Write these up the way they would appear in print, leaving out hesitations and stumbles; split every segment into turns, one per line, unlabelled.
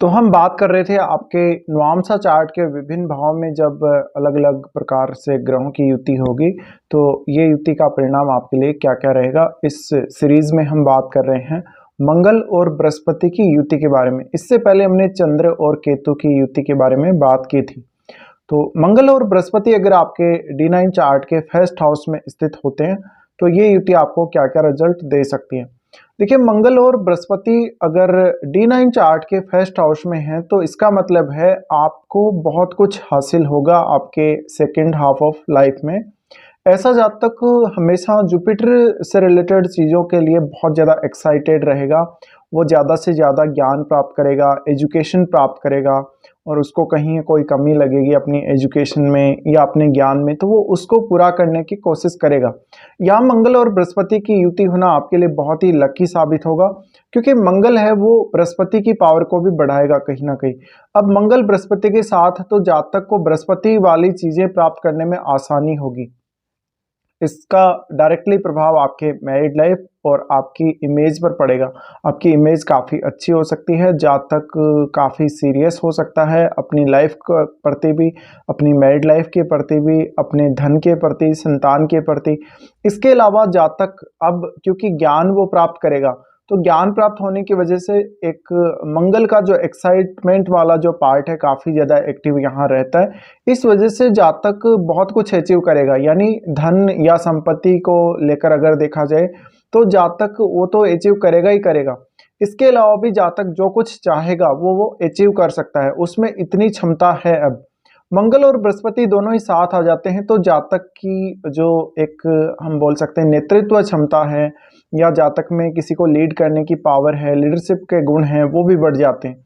तो हम बात कर रहे थे आपके नवांशा चार्ट के विभिन्न भाव में जब अलग-अलग प्रकार से ग्रहों की युति होगी, तो ये युति का परिणाम आपके लिए क्या-क्या रहेगा? इस सीरीज़ में हम बात कर रहे हैं मंगल और बृहस्पति की युति के बारे में। इससे पहले हमने चंद्र और केतु की युति के बारे में बात की थी। तो मंगल और बृहस्पति अगर आपके D9 चार्ट के फर्स्ट हाउस में स्थित होते हैं, तो ये युति आपको क्या-क्या रिजल्ट दे सकती है? देखिए, मंगल और बृहस्पति अगर D9 चार्ट के फर्स्ट हाउस में है, तो इसका मतलब है आपको बहुत कुछ हासिल होगा आपके सेकंड हाफ ऑफ लाइफ में। ऐसा जातक हमेशा जुपिटर से रिलेटेड चीज़ों के लिए बहुत ज़्यादा एक्साइटेड रहेगा। वो ज़्यादा से ज़्यादा ज्ञान प्राप्त करेगा, एजुकेशन प्राप्त करेगा और उसको कहीं कोई कमी लगेगी अपनी एजुकेशन में या अपने ज्ञान में, तो वो उसको पूरा करने की कोशिश करेगा। यहाँ मंगल और बृहस्पति की युति होना आपके लिए बहुत ही लकी साबित होगा, क्योंकि मंगल है वो बृहस्पति की पावर को भी बढ़ाएगा कहीं ना कहीं। अब मंगल बृहस्पति के साथ तो जातक को बृहस्पति वाली चीज़ें प्राप्त करने में आसानी होगी। इसका डायरेक्टली प्रभाव आपके मैरिड लाइफ और आपकी इमेज पर पड़ेगा। आपकी इमेज काफ़ी अच्छी हो सकती है, जातक काफ़ी सीरियस हो सकता है अपनी लाइफ के प्रति भी, अपनी मैरिड लाइफ के प्रति भी, अपने धन के प्रति, संतान के प्रति। इसके अलावा जातक अब क्योंकि ज्ञान वो प्राप्त करेगा, तो ज्ञान प्राप्त होने की वजह से एक मंगल का जो एक्साइटमेंट वाला जो पार्ट है काफ़ी ज़्यादा एक्टिव यहाँ रहता है। इस वजह से जातक बहुत कुछ अचीव करेगा, यानी धन या संपत्ति को लेकर अगर देखा जाए तो जातक वो तो अचीव करेगा ही करेगा। इसके अलावा भी जातक जो कुछ चाहेगा वो अचीव कर सकता है, उसमें इतनी क्षमता है। अब मंगल और बृहस्पति दोनों ही साथ आ जाते हैं तो जातक की जो एक हम बोल सकते हैं नेतृत्व क्षमता है या जातक में किसी को लीड करने की पावर है, लीडरशिप के गुण हैं, वो भी बढ़ जाते हैं।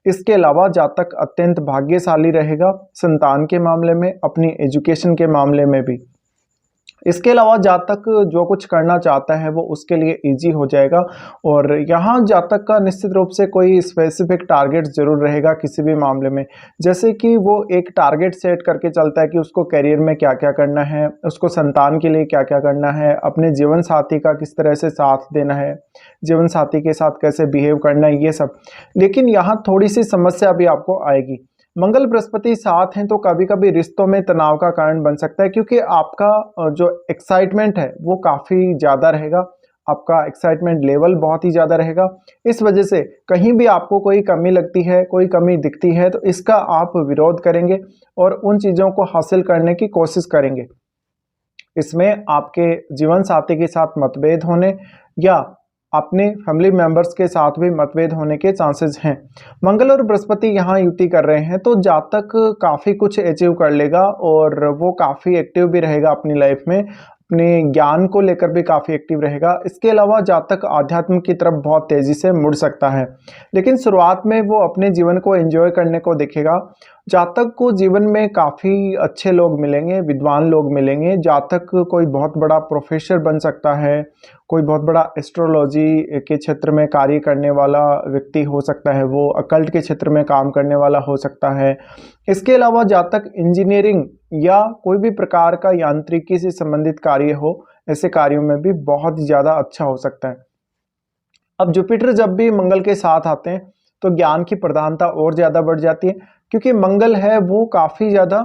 इसके अलावा जातक अत्यंत भाग्यशाली रहेगा संतान के मामले में, अपनी एजुकेशन के मामले में भी। इसके अलावा जातक जो कुछ करना चाहता है वो उसके लिए इजी हो जाएगा। और यहाँ जातक का निश्चित रूप से कोई स्पेसिफिक टारगेट ज़रूर रहेगा किसी भी मामले में, जैसे कि वो एक टारगेट सेट करके चलता है कि उसको करियर में क्या क्या करना है, उसको संतान के लिए क्या क्या करना है, अपने जीवन साथी का किस तरह से साथ देना है, जीवन साथी के साथ कैसे बिहेव करना है, ये सब। लेकिन यहाँ थोड़ी सी समस्या भी आपको आएगी। मंगल बृहस्पति साथ हैं तो कभी कभी रिश्तों में तनाव का कारण बन सकता है, क्योंकि आपका जो एक्साइटमेंट है वो काफ़ी ज़्यादा रहेगा, आपका एक्साइटमेंट लेवल बहुत ही ज़्यादा रहेगा। इस वजह से कहीं भी आपको कोई कमी लगती है, कोई कमी दिखती है, तो इसका आप विरोध करेंगे और उन चीज़ों को हासिल करने की कोशिश करेंगे। इसमें आपके जीवन साथी के साथ मतभेद होने या अपने फैमिली मेंबर्स के साथ भी मतभेद होने के चांसेस हैं। मंगल और बृहस्पति यहाँ युति कर रहे हैं तो जातक काफ़ी कुछ अचीव कर लेगा और वो काफ़ी एक्टिव भी रहेगा अपनी लाइफ में, अपने ज्ञान को लेकर भी काफ़ी एक्टिव रहेगा। इसके अलावा जातक आध्यात्म की तरफ बहुत तेज़ी से मुड़ सकता है, लेकिन शुरुआत में वो अपने जीवन को एंजॉय करने को देखेगा। जातक को जीवन में काफ़ी अच्छे लोग मिलेंगे, विद्वान लोग मिलेंगे। जातक कोई बहुत बड़ा प्रोफेसर बन सकता है, कोई बहुत बड़ा एस्ट्रोलॉजी के क्षेत्र में कार्य करने वाला व्यक्ति हो सकता है, वो अकल्ट के क्षेत्र में काम करने वाला हो सकता है। इसके अलावा जातक इंजीनियरिंग या कोई भी प्रकार का यांत्रिकी से संबंधित कार्य हो, ऐसे कार्यों में भी बहुत ज़्यादा अच्छा हो सकता है। अब जुपिटर जब भी मंगल के साथ आते हैं तो ज्ञान की प्रधानता और ज़्यादा बढ़ जाती है, क्योंकि मंगल है वो काफ़ी ज़्यादा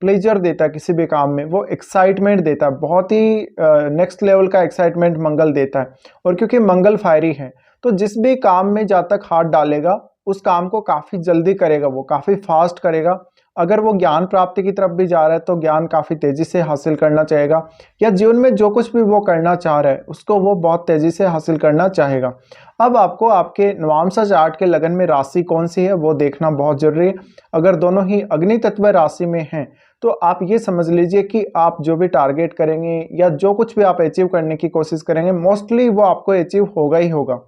प्लेजर देता है किसी भी काम में, वो एक्साइटमेंट देता है, बहुत ही नेक्स्ट लेवल का एक्साइटमेंट मंगल देता है। और क्योंकि मंगल फायरी है तो जिस भी काम में जातक हाथ डालेगा उस काम को काफ़ी जल्दी करेगा, वो काफ़ी फास्ट करेगा। अगर वो ज्ञान प्राप्ति की तरफ भी जा रहा है तो ज्ञान काफ़ी तेज़ी से हासिल करना चाहेगा, या जीवन में जो कुछ भी वो करना चाह रहा है उसको वो बहुत तेज़ी से हासिल करना चाहेगा। अब आपको आपके नवांशा चार्ट के लगन में राशि कौन सी है वो देखना बहुत ज़रूरी है। अगर दोनों ही अग्नि तत्व राशि में हैं तो आप ये समझ लीजिए कि आप जो भी टारगेट करेंगे या जो कुछ भी आप अचीव करने की कोशिश करेंगे, मोस्टली वो आपको अचीव होगा ही होगा।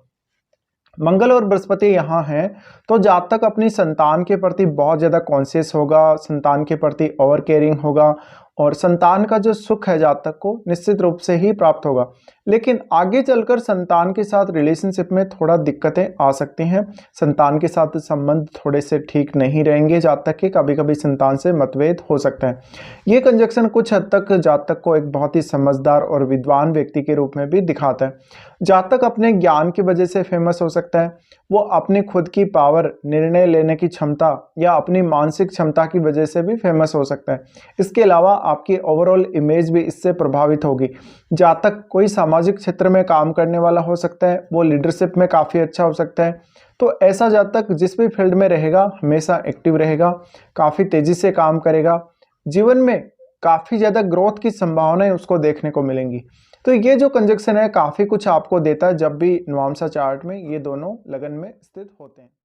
मंगल और बृहस्पति यहाँ हैं तो जातक अपनी संतान के प्रति बहुत ज़्यादा कॉन्शियस होगा, संतान के प्रति ओवर केयरिंग होगा और संतान का जो सुख है जातक को निश्चित रूप से ही प्राप्त होगा। लेकिन आगे चलकर संतान के साथ रिलेशनशिप में थोड़ा दिक्कतें आ सकती हैं, संतान के साथ संबंध थोड़े से ठीक नहीं रहेंगे जातक के, कभी कभी संतान से मतभेद हो सकता है। ये कंजक्शन कुछ हद तक जातक को एक बहुत ही समझदार और विद्वान व्यक्ति के रूप में भी दिखाता है। जातक अपने ज्ञान की वजह से फेमस हो सकता है, वो अपनी खुद की पावर, निर्णय लेने की क्षमता या अपनी मानसिक क्षमता की वजह से भी फेमस हो सकता है। इसके अलावा आपकी ओवरऑल इमेज भी इससे प्रभावित होगी। जातक कोई सामाजिक क्षेत्र में काम करने वाला हो सकता है, वो लीडरशिप में काफ़ी अच्छा हो सकता है। तो ऐसा जातक जिस भी फील्ड में रहेगा हमेशा एक्टिव रहेगा, काफ़ी तेज़ी से काम करेगा, जीवन में काफ़ी ज़्यादा ग्रोथ की संभावनाएं उसको देखने को मिलेंगी। तो ये जो कंजक्शन है काफ़ी कुछ आपको देता है जब भी नवांशा चार्ट में ये दोनों लगन में स्थित होते हैं।